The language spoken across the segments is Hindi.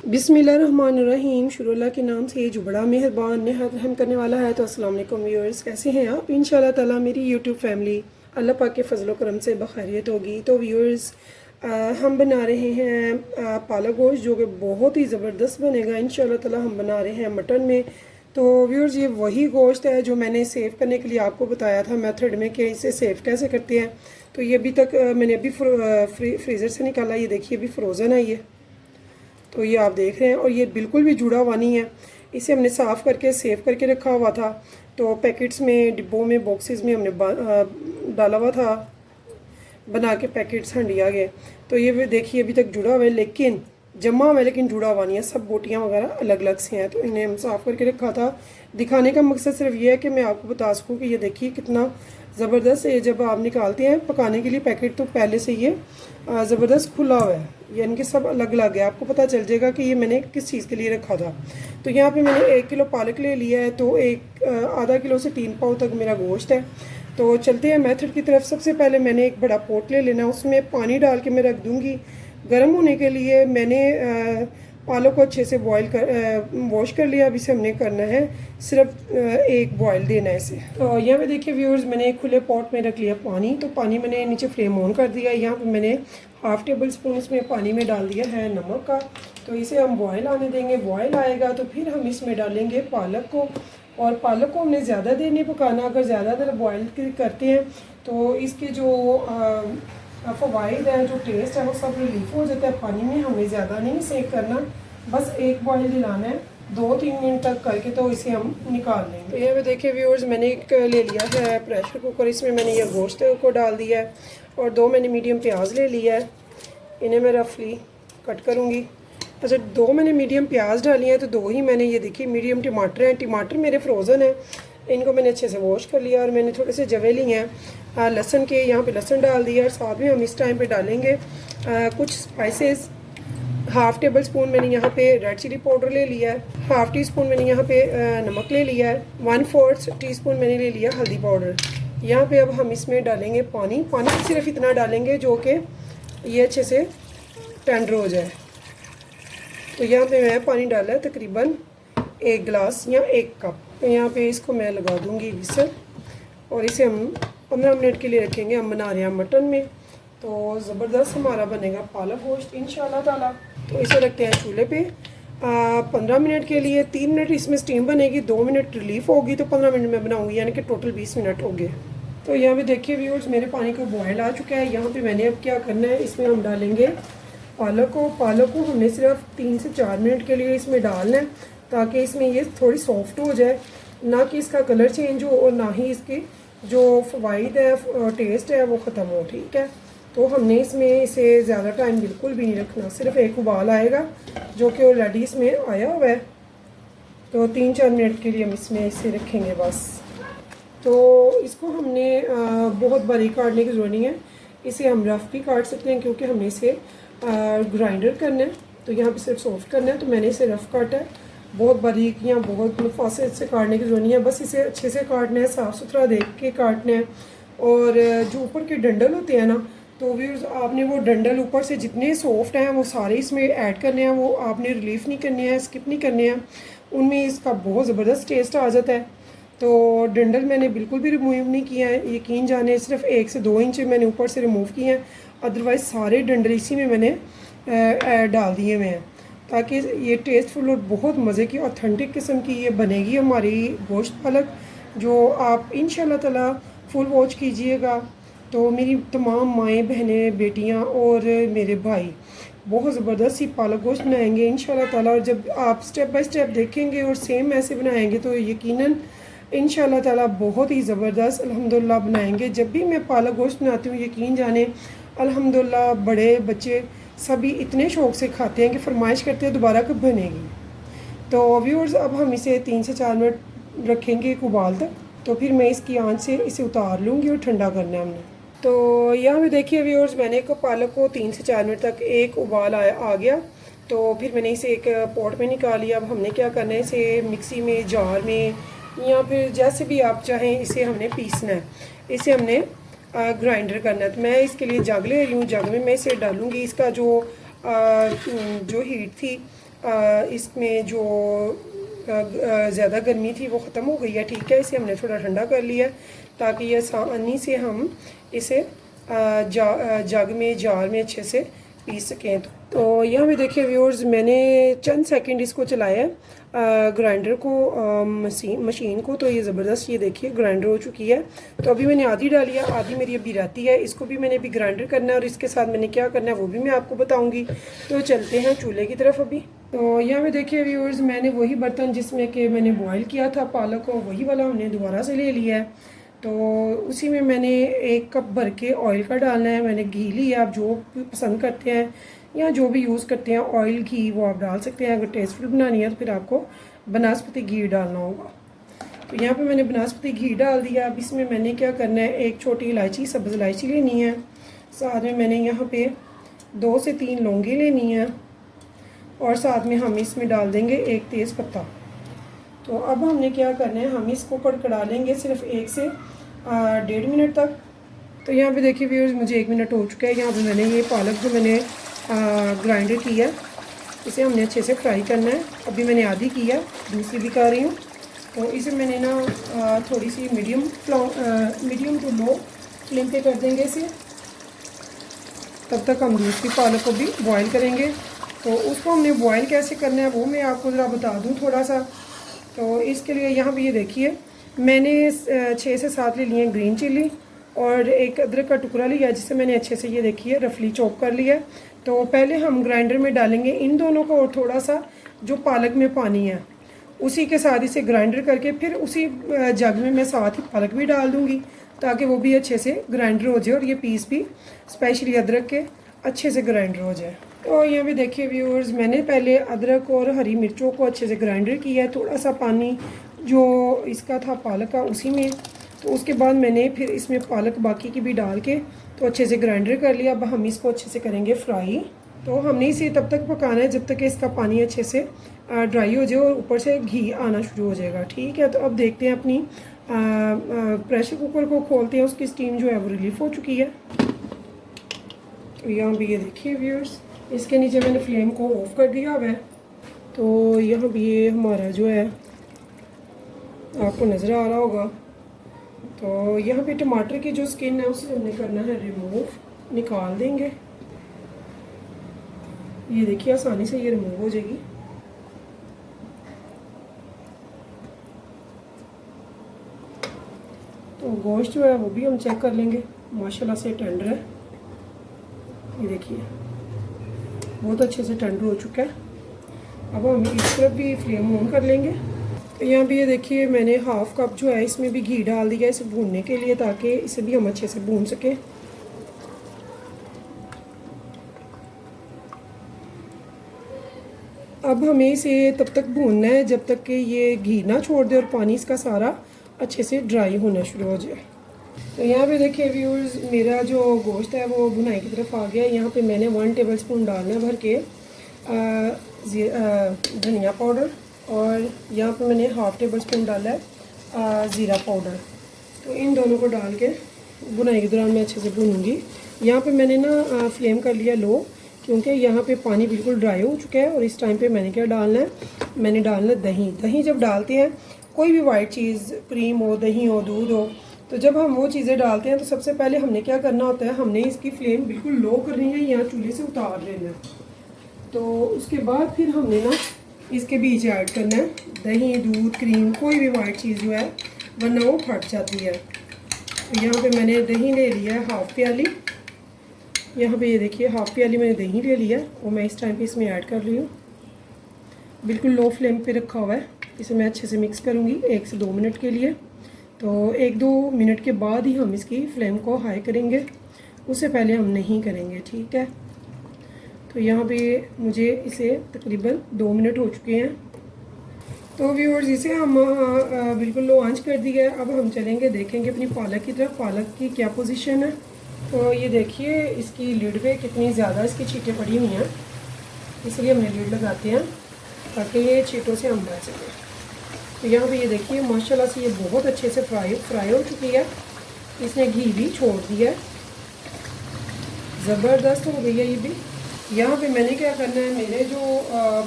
बिस्मिल्लाहिर्रहमानिर्रहीम। शुरू अल्लाह के नाम से जो बड़ा मेहरबान नहायत रहम करने वाला है। तो अस्सलाम वालेकुम व्यूअर्स, कैसे हैं आप? इंशाल्लाह ताला मेरी यूट्यूब फैमिली अल्लाह पाक के फजल करम से बखैरियत होगी। तो व्यूअर्स, हम बना रहे हैं पालक गोश्त, जो कि बहुत ही ज़बरदस्त बनेगा इंशाल्लाह ताला। हम बना रहे हैं मटन में। तो व्यूअर्स, ये वही गोश्त है जो मैंने सेव करने के लिए आपको बताया था मेथड में कि इसे सेव कैसे करते हैं। तो ये अभी तक मैंने अभी फ्रीज़र से निकाला। ये देखिए अभी फ्रोज़न है ये, तो ये आप देख रहे हैं। और ये बिल्कुल भी जुड़ा हुआ नहीं है। इसे हमने साफ़ करके सेव करके रखा हुआ था। तो पैकेट्स में, डिब्बों में, बॉक्सेस में हमने डाला हुआ था, बना के पैकेट्स हंडिया गए। तो ये देखिए अभी तक जुड़ा हुआ है, लेकिन जमा हुआ है, लेकिन जुड़ा हुआ नहीं है। सब बोटियाँ वगैरह अलग अलग से हैं। तो इन्हें हम साफ़ करके रखा था। दिखाने का मकसद सिर्फ ये है कि मैं आपको बता सकूँ कि ये देखिए कितना ज़बरदस्त है। जब आप निकालते हैं पकाने के लिए पैकेट, तो पहले से ये ज़बरदस्त खुला हुआ है। यानी कि सब अलग अलग है। आपको पता चल जाएगा कि ये मैंने किस चीज़ के लिए रखा था। तो यहाँ पे मैंने 1 किलो पालक ले लिया है। तो आधा किलो से 3 पाव तक मेरा गोश्त है। तो चलते हैं मेथड की तरफ। सबसे पहले मैंने एक बड़ा पोट ले लेना, उसमें पानी डाल के मैं रख दूँगी गर्म होने के लिए। मैंने पालक को अच्छे से वॉश कर लिया। अब इसे हमने करना है सिर्फ एक बॉयल देना है इसे। तो यहाँ पे देखिए व्यूअर्स, मैंने एक खुले पॉट में रख लिया पानी। तो पानी मैंने नीचे फ्लेम ऑन कर दिया। यहाँ पे मैंने हाफ़ टेबल स्पून इसमें पानी में डाल दिया है नमक का। तो इसे हम बॉयल आने देंगे। बॉयल आएगा तो फिर हम इसमें डालेंगे पालक को। और पालक को हमने ज़्यादा देर नहीं पकाना। अगर ज़्यादा देर बॉयल करते हैं तो इसके जो फ़वाइद है, जो टेस्ट है, वो सब रिलीफ हो जाता है पानी में। हमें ज़्यादा नहीं सेक करना, बस एक बॉयल दिलाना है 2-3 मिनट तक करके। तो इसे हम निकाल लेंगे। तो यहाँ पे देखिए व्यूअर्स, मैंने एक ले लिया है प्रेशर कुकर। इसमें मैंने ये गोश्त को डाल दिया है और 2 मैंने मीडियम प्याज ले लिया है। इन्हें मैं रफली कट करूँगी। अच्छा, 2 मैंने मीडियम प्याज डाली हैं, तो 2 ही मैंने ये देखिए मीडियम टमाटर हैं। टमाटर मेरे फ्रोज़न हैं, इनको मैंने अच्छे से वॉश कर लिया। और मैंने थोड़े से जवे लिए हैं लहसुन के, यहाँ पे लहसुन डाल दिया। और साथ में हम इस टाइम पे डालेंगे कुछ स्पाइसेस। हाफ़ टेबल स्पून मैंने यहाँ पे रेड चिली पाउडर ले लिया है। हाफ़ टी स्पून मैंने यहाँ पे नमक ले लिया है। 1/4 टीस्पून मैंने ले लिया हल्दी पाउडर। यहाँ पे अब हम इसमें डालेंगे पानी। पानी सिर्फ इतना डालेंगे जो कि ये अच्छे से टेंडर हो जाए। तो यहाँ पे मैं पानी डाला है तकरीबन 1 गिलास या 1 कप। तो यहाँ पे इसको मैं लगा दूँगी विसल। और इसे हम 15 मिनट के लिए रखेंगे। हम बना रहे हैं मटन में, तो ज़बरदस्त हमारा बनेगा पालक गोश्त इंशाल्लाह ताला। तो इसे रखते हैं चूल्हे पे 15 मिनट के लिए। 3 मिनट इसमें स्टीम बनेगी, 2 मिनट रिलीफ होगी। तो 15 मिनट में बनाऊँगी, यानी कि टोटल 20 मिनट हो गए। तो यहाँ पे देखिए व्यूअर्स, मेरे पानी को बॉयल आ चुका है। यहाँ पे मैंने अब क्या करना है, इसमें हम डालेंगे पालक को हमने सिर्फ 3 से 4 मिनट के लिए इसमें डालना है, ताकि इसमें ये थोड़ी सॉफ्ट हो जाए। ना कि इसका कलर चेंज हो और ना ही इसकी जो फ़वाइद है, टेस्ट है, वो ख़त्म हो। ठीक है, तो हमने इसमें इसे ज़्यादा टाइम बिल्कुल भी नहीं रखना। सिर्फ एक उबाल आएगा जो कि ऑलरेडी इसमें आया हुआ है। तो 3-4 मिनट के लिए हम इसमें इसे रखेंगे बस। तो इसको हमने बहुत बारीक काटने की ज़रूरत नहीं है। इसे हम रफ़ भी काट सकते हैं, क्योंकि हमने इसे ग्राइंडर करना है। तो यहाँ पे सिर्फ सॉफ्ट करना है। तो मैंने इसे रफ़ काटा है, बहुत बारीक या बहुत फासले से काटने की ज़रूरत नहीं है। बस इसे अच्छे से काटना है, साफ़ सुथरा देख के काटना है। और जो ऊपर के डंडल होते हैं ना, तो व्यूअर्स आपने वो डंडल ऊपर से जितने सॉफ्ट हैं वो सारे इसमें ऐड करने हैं। वो आपने रिलीफ नहीं करने हैं, स्किप नहीं करने हैं। उनमें इसका बहुत ज़बरदस्त टेस्ट आ जाता है। तो डंडल मैंने बिल्कुल भी रिमूव नहीं किया है, यकीन जाने। सिर्फ 1 से 2 इंच मैंने ऊपर से रिमूव किए हैं। अदरवाइज़ सारे डंडल इसी में मैंने डाल दिए हुए हैं, ताकि ये टेस्टफुल और बहुत मज़े की ऑथेंटिक किस्म की ये बनेगी हमारी गोश्त पालक, जो आप इंशाल्लाह ताला फुल वॉच कीजिएगा। तो मेरी तमाम माएँ, बहनें, बेटियाँ और मेरे भाई बहुत ज़बरदस्त सी पालक गोश्त बनाएंगे इंशाल्लाह ताला। और जब आप स्टेप बाय स्टेप देखेंगे और सेम ऐसे बनाएंगे, तो यकीनन इंशाल्लाह ताला बहुत ही ज़बरदस्त अल्हम्दुलिल्लाह बनाएंगे। जब भी मैं पालक गोश्त बनाती हूँ, यकीन जाने अल्हम्दुलिल्लाह बड़े बच्चे सभी इतने शौक़ से खाते हैं कि फरमाइश करते हैं दोबारा कब बनेगी। तो व्यूअर्स, अब हम इसे 3 से 4 मिनट रखेंगे एक उबाल तक। तो फिर मैं इसकी आंच से इसे उतार लूँगी और ठंडा करना है हमने। तो यहाँ पे देखिए व्यूअर्स, मैंने पालक को 3 से 4 मिनट तक एक उबाल आ गया। तो फिर मैंने इसे एक पॉट में निकाल लिया। अब हमने क्या करना है, इसे मिक्सी में, जार में, या फिर जैसे भी आप चाहें इसे हमने पीसना है। इसे हमने ग्राइंडर करना है। तो मैं इसके लिए जग ले रही हूँ। जग में मैं इसे डालूँगी। इसका जो हीट थी इसमें जो ज़्यादा गर्मी थी वो ख़त्म हो गई है, ठीक है। इसे हमने थोड़ा ठंडा कर लिया ताकि ये आसानी से हम इसे जग में जार में अच्छे से पी सकें। तो यहाँ पे देखिए व्यूअर्स, मैंने चंद सेकंड इसको चलाया ग्राइंडर को, मशीन को, तो ये ज़बरदस्त, ये देखिए ग्राइंडर हो चुकी है। तो अभी मैंने आधी डाली है, आधी मेरी अभी रहती है, इसको भी मैंने अभी ग्राइंडर करना है और इसके साथ मैंने क्या करना है वो भी मैं आपको बताऊंगी। तो चलते हैं चूल्हे की तरफ अभी। तो यहाँ पे देखिए व्यूअर्स, मैंने वही बर्तन जिसमें कि मैंने बॉयल किया था पालक को, वही वाला हमने दोबारा से ले लिया है। तो उसी में मैंने 1 कप भर के ऑयल का डालना है। मैंने घी लिया, आप जो पसंद करते हैं या जो भी यूज़ करते हैं ऑयल घी वो आप डाल सकते हैं। अगर टेस्टफुल बनानी है तो फिर आपको बनास्पति घी डालना होगा। तो यहाँ पे मैंने बनास्पति घी डाल दिया। अब इसमें मैंने क्या करना है, 1 छोटी इलायची, सब्ज़ इलायची लेनी है, साथ में मैंने यहाँ पे 2 से 3 लौंगी लेनी है और साथ में हम इसमें डाल देंगे 1 तेज़ पत्ता। तो अब हमने क्या करना है, हम इसको कड़कड़ा लेंगे सिर्फ 1 से 1.5 मिनट तक। तो यहाँ पे देखिए व्यूअर्स, मुझे 1 मिनट हो चुका है। यहाँ पे मैंने ये पालक जो मैंने ग्राइंडर की है इसे हमने अच्छे से फ्राई करना है। अभी मैंने आधी की है, दूसरी भी कर रही हूँ। तो इसे मैंने ना थोड़ी सी मीडियम टू लो फ्लेम पे कर देंगे इसे। तब तक हम दूसरी पालक को भी बॉयल करेंगे। तो उसको हमने बॉयल कैसे करना है वो मैं आपको ज़रा बता दूँ थोड़ा सा। तो इसके लिए यहाँ पे ये देखिए, मैंने 6 से 7 ले लिए ग्रीन चिली और 1 अदरक का टुकड़ा लिया जिसे मैंने अच्छे से ये देखिए रफली चॉप कर लिया। तो पहले हम ग्राइंडर में डालेंगे इन दोनों को और थोड़ा सा जो पालक में पानी है उसी के साथ इसे ग्राइंडर करके फिर उसी जग में मैं साथ ही पालक भी डाल दूँगी ताकि वो भी अच्छे से ग्राइंडर हो जाए और ये पीस भी स्पेशली अदरक के अच्छे से ग्राइंडर हो जाए। तो यहाँ पे देखिए व्यूअर्स, मैंने पहले अदरक और हरी मिर्चों को अच्छे से ग्राइंडर किया है, थोड़ा सा पानी जो इसका था पालक का उसी में। तो उसके बाद मैंने फिर इसमें पालक बाकी की भी डाल के तो अच्छे से ग्राइंडर कर लिया। अब हम इसको अच्छे से करेंगे फ्राई। तो हमने इसे तब तक पकाना है जब तक कि इसका पानी अच्छे से ड्राई हो जाए और ऊपर से घी आना शुरू हो जाएगा, ठीक है। तो अब देखते हैं, अपनी प्रेशर कुकर को खोलते हैं, उसकी स्टीम जो है वो रिलीफ हो चुकी है। तो यहाँ भी ये देखिए व्यूअर्स, इसके नीचे मैंने फ्लेम को ऑफ कर दिया हुआ है। तो यहाँ भी ये हमारा जो है आपको नज़र आ रहा होगा। तो यहाँ पे टमाटर की जो स्किन है उसे हमने करना है रिमूव, निकाल देंगे। ये देखिए आसानी से ये रिमूव हो जाएगी। तो गोश्त जो है वो भी हम चेक कर लेंगे, माशाल्लाह से टेंडर है। ये देखिए बहुत अच्छे से टेंडर हो चुका है। अब हम इस तरफ भी फ्लेम ऑन कर लेंगे। तो यहाँ भी ये देखिए, मैंने 1/2 कप जो है इसमें भी घी डाल दिया इसे भूनने के लिए ताकि इसे भी हम अच्छे से भून सकें। अब हमें इसे तब तक भूनना है जब तक कि ये घी ना छोड़ दे और पानी इसका सारा अच्छे से ड्राई होना शुरू हो जाए। तो यहाँ पे देखिए व्यूअर्स, मेरा जो गोश्त है वो भुनाई की तरफ आ गया है। यहाँ पे मैंने 1 टेबलस्पून डालना है भर के धनिया पाउडर और यहाँ पे मैंने 1/2 टेबलस्पून डाला है ज़ीरा पाउडर। तो इन दोनों को डाल के भुनाई के दौरान मैं अच्छे से भूनूंगी। यहाँ पे मैंने ना फ्लेम कर लिया लो, क्योंकि यहाँ पे पानी बिल्कुल ड्राई हो चुका है। और इस टाइम पे मैंने क्या डालना है, मैंने डालना है दही। दही जब डालते हैं, कोई भी वाइट चीज़, क्रीम हो, दही हो, दूध हो, तो जब हम वो चीज़ें डालते हैं तो सबसे पहले हमने क्या करना होता है, हमने इसकी फ्लेम बिल्कुल लो करनी है या चूल्हे से उतार लेना है। तो उसके बाद फिर हमने ना इसके बीच ऐड करना है दही, दूध, क्रीम, कोई भी वाइट चीज़ जो है वरना वो फट जाती है। तो यहाँ पे मैंने दही ले लिया है 1/2 प्याली। यहाँ पे ये देखिए 1/2 प्याली मैंने दही ले लिया और मैं इस टाइम पे इसमें ऐड कर रही हूँ। बिल्कुल लो फ्लेम पे रखा हुआ है। इसे मैं अच्छे से मिक्स करूँगी 1 से 2 मिनट के लिए। तो 1-2 मिनट के बाद ही हम इसकी फ्लेम को हाई करेंगे, उससे पहले हम नहीं करेंगे, ठीक है। तो यहाँ पे मुझे इसे तकरीबन 2 मिनट हो चुके हैं। तो व्यूअर्स, इसे हम बिल्कुल लो आंच कर दी है। अब हम चलेंगे देखेंगे अपनी पालक की तरफ, पालक की क्या पोजीशन है। तो ये देखिए इसकी लिड पे कितनी ज़्यादा इसकी छींटें पड़ी हुई हैं, इसलिए हमने लिड लगाते हैं ताकि ये छींटों से हम बच सकें। तो यहाँ पे ये देखिए माशाल्लाह से ये बहुत अच्छे से फ्राई हो चुकी है। इसने घी भी छोड़ दिया है, ज़बरदस्त हो गई है ये भी। यहाँ पे मैंने क्या करना है, मेरे जो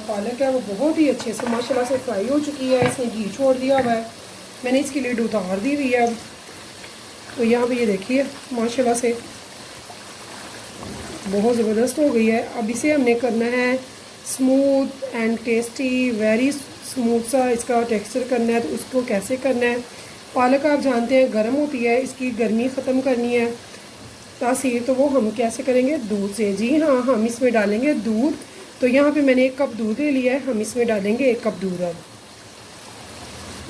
पालक है वो बहुत ही अच्छे से माशाल्लाह से फ्राई हो चुकी है, इसने घी छोड़ दिया हुआ है, मैंने इसकी लिड उतार दी हुई है अब। तो यहाँ पे ये देखिए माशाल्लाह से बहुत ज़बरदस्त हो गई है। अब इसे हमने करना है smooth and tasty, very smooth सा इसका टेक्सचर करना है। तो उसको कैसे करना है, पालक आप जानते हैं गर्म होती है, इसकी गर्मी ख़त्म करनी है तासीर, तो वो हम कैसे करेंगे, दूध से। जी हाँ, हम इसमें डालेंगे दूध। तो यहाँ पे मैंने 1 कप दूध ले लिया है, हम इसमें डालेंगे 1 कप दूध। अब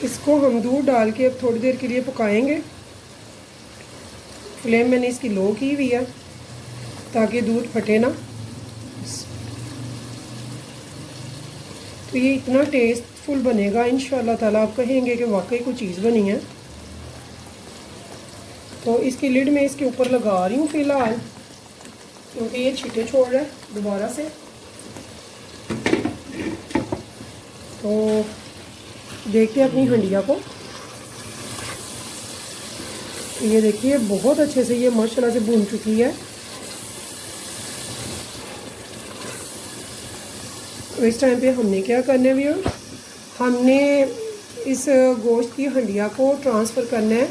इसको हम दूध डाल के अब थोड़ी देर के लिए पकाएंगे। फ्लेम मैंने इसकी लो की हुई है ताकि दूध फटे ना। तो ये इतना टेस्टफुल बनेगा इंशाल्लाह ताला, आप कहेंगे कि वाकई कोई चीज़ बनी है। तो इसकी लिड मैं इसके ऊपर लगा रही हूँ फ़िलहाल, क्योंकि ये छींटे छोड़ रहा है दोबारा से। तो देखते हैं अपनी हंडिया को। ये देखिए बहुत अच्छे से ये माशाल्लाह से भून चुकी है। तो इस टाइम पे हमने क्या करना है व्यूअर्स, हमने इस गोश्त की हंडिया को ट्रांसफ़र करना है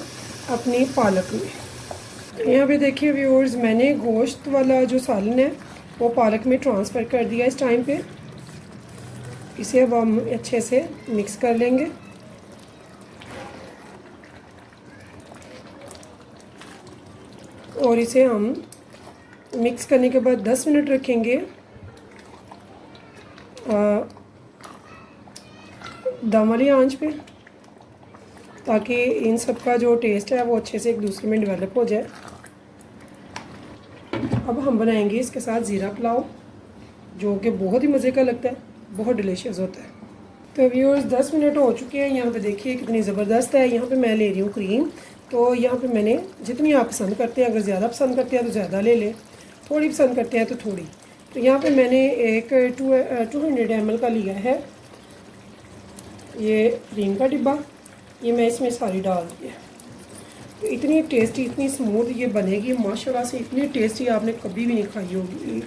अपनी पालक में। यहाँ पे देखिए व्यूअर्स, मैंने गोश्त वाला जो सालन है वो पालक में ट्रांसफ़र कर दिया। इस टाइम पे इसे अब हम अच्छे से मिक्स कर लेंगे। और इसे हम मिक्स करने के बाद 10 मिनट रखेंगे दम वाली आंच पे, ताकि इन सब का जो टेस्ट है वो अच्छे से एक दूसरे में डेवलप हो जाए। अब हम बनाएंगे इसके साथ ज़ीरा पुलाव, जो कि बहुत ही मज़े का लगता है, बहुत डिलीशियस होता है। तो व्यूअर्स 10 मिनट हो चुके हैं। यहाँ पे देखिए कितनी ज़बरदस्त है। यहाँ पे मैं ले रही हूँ क्रीम। तो यहाँ पे मैंने जितनी आप पसंद करते हैं, अगर ज़्यादा पसंद करते हैं तो ज़्यादा ले लें, थोड़ी पसंद करते हैं तो थोड़ी। तो यहाँ पे मैंने एक 200 ml का लिया है ये क्रीम का डिब्बा, ये मैं इसमें सारी डाल दी है। तो इतनी टेस्टी, इतनी स्मूथ ये बनेगी माशाल्लाह से, इतनी टेस्टी आपने कभी भी नहीं खाई होगी।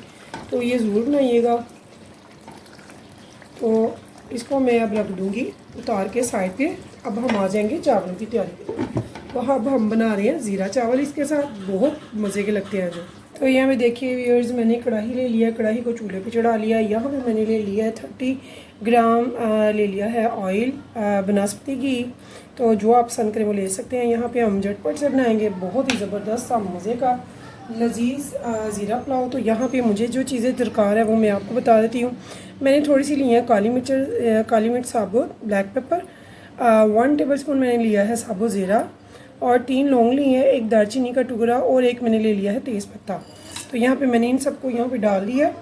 तो ये ज़रूर बनाइएगा। तो इसको मैं अब रख दूँगी उतार के साइड पे। अब हम आ जाएंगे चावलों की तैयारी पे। तो अब हम बना रहे हैं ज़ीरा चावल, इसके साथ बहुत मज़े के लगते हैं जो। तो यहाँ पे देखिए व्यूअर्स, मैंने कढ़ाई ले लिया, कढ़ाई को चूल्हे पे चढ़ा लिया। यहाँ पे मैंने ले लिया है 30 ग्राम ले लिया है ऑयल, बनस्पति घी। तो जो आप पसंद करें वो ले सकते हैं। यहाँ पे हम झटपट से बनाएंगे बहुत ही ज़बरदस्त सा मज़े का लजीज ज़ीरा पुलाव। तो यहाँ पे मुझे जो चीज़ें दरकार है वो मैं आपको बता देती हूँ। मैंने थोड़ी सी ली है काली मिर्च साबुत, ब्लैक पेपर, 1 टेबलस्पून मैंने लिया है साबुत ज़ीरा, और 3 लौंग ली है, 1 दालचीनी का टुकड़ा, और 1 मैंने ले लिया है तेज़पत्ता। तो यहाँ पे मैंने इन सबको यहाँ पे डाल दिया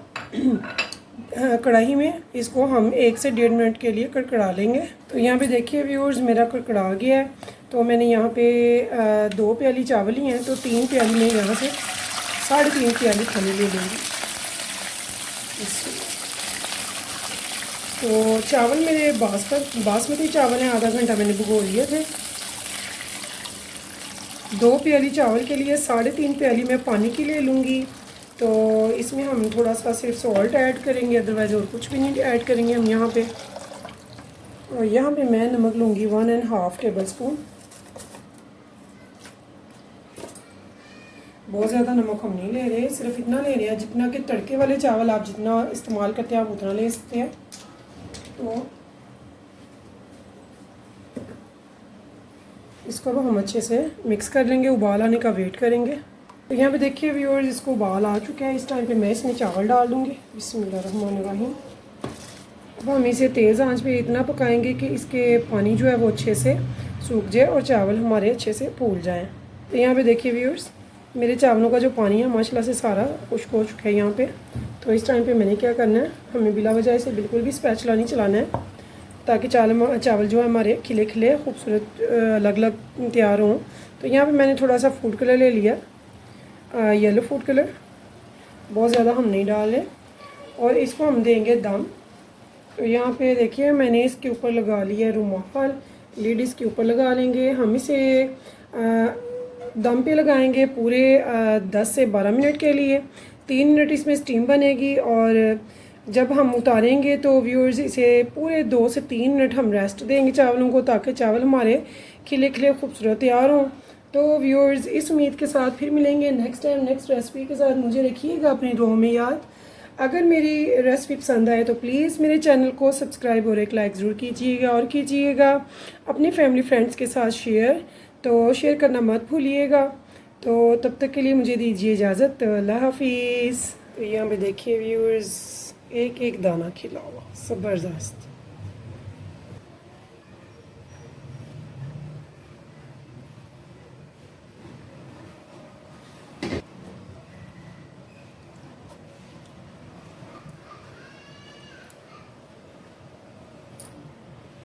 कढ़ाई में। इसको हम 1 से 1.5 मिनट के लिए कड़कड़ा लेंगे। तो यहाँ पे देखिए व्यूअर्स, मेरा कड़कड़ा गया है। तो मैंने यहाँ पे 2 प्याली चावल ही हैं, तो 3 प्याली में यहाँ से 3.5 प्याली खाने ले लूँगी। तो चावल मेरे बासमती चावल हैं, आधा घंटा मैंने भिगो लिए थे। 2 प्याली चावल के लिए 3.5 प्याली मैं पानी की ले लूँगी। तो इसमें हम थोड़ा सा सिर्फ सॉल्ट ऐड करेंगे, अदरवाइज़ और कुछ भी नहीं ऐड करेंगे हम यहाँ पे। और यहाँ पे मैं नमक लूँगी 1.5 टेबलस्पून। बहुत ज़्यादा नमक हम नहीं ले रहे, सिर्फ इतना ले रहे हैं जितना कि तड़के वाले चावल आप जितना इस्तेमाल करते हैं आप उतना ले सकते हैं। तो इसको अब हम अच्छे से मिक्स कर लेंगे, उबाल आने का वेट करेंगे। तो यहाँ पे देखिए व्यूअर्स, इसको उबाल आ चुका है। इस टाइम पे मैं इसमें चावल डाल दूँगी। बिस्मिल्लाहिर्रहमानिर्रहीम। अब हम इसे तेज़ आंच पे इतना पकाएंगे कि इसके पानी जो है वो अच्छे से सूख जाए और चावल हमारे अच्छे से फूल जाएँ। तो यहाँ पे देखिए व्यूअर्स, मेरे चावलों का जो पानी है माशाल्लाह से सारा खुश्क हो चुका है यहाँ पे। तो इस टाइम पे मैंने क्या करना है, हमें बिला वजह से बिल्कुल भी स्पैचुला नहीं चलाना है, ताकि चावल जो है हमारे खिले खिले खूबसूरत अलग अलग तैयार हों। तो यहाँ पे मैंने थोड़ा सा फूड कलर ले लिया, येलो फूड कलर, बहुत ज़्यादा हम नहीं डालें, और इसको हम देंगे दम। तो यहाँ पे देखिए मैंने इसके ऊपर लगा लिया रुमाल, लीड इसके ऊपर लगा लेंगे। हम इसे दम पे लगाएंगे पूरे 10 से 12 मिनट के लिए। 3 मिनट इसमें स्टीम बनेगी और जब हम उतारेंगे तो व्यूअर्स इसे पूरे 2 से 3 मिनट हम रेस्ट देंगे चावलों को, ताकि चावल हमारे खिले खिले खूबसूरत तैयार हों। तो व्यूअर्स इस उम्मीद के साथ फिर मिलेंगे नेक्स्ट टाइम नेक्स्ट रेसिपी के साथ। मुझे रखिएगा अपनी दुआओं में याद। अगर मेरी रेसिपी पसंद आए तो प्लीज़ मेरे चैनल को सब्सक्राइब और एक लाइक ज़रूर कीजिएगा, और कीजिएगा अपनी फैमिली फ्रेंड्स के साथ शेयर, तो शेयर करना मत भूलिएगा। तो तब तक के लिए मुझे दीजिए इजाज़त। तो अल्लाह हाफिज़। तो यहाँ पे देखिए व्यूअर्स, एक एक दाना खिला हुआ ज़बरदस्त।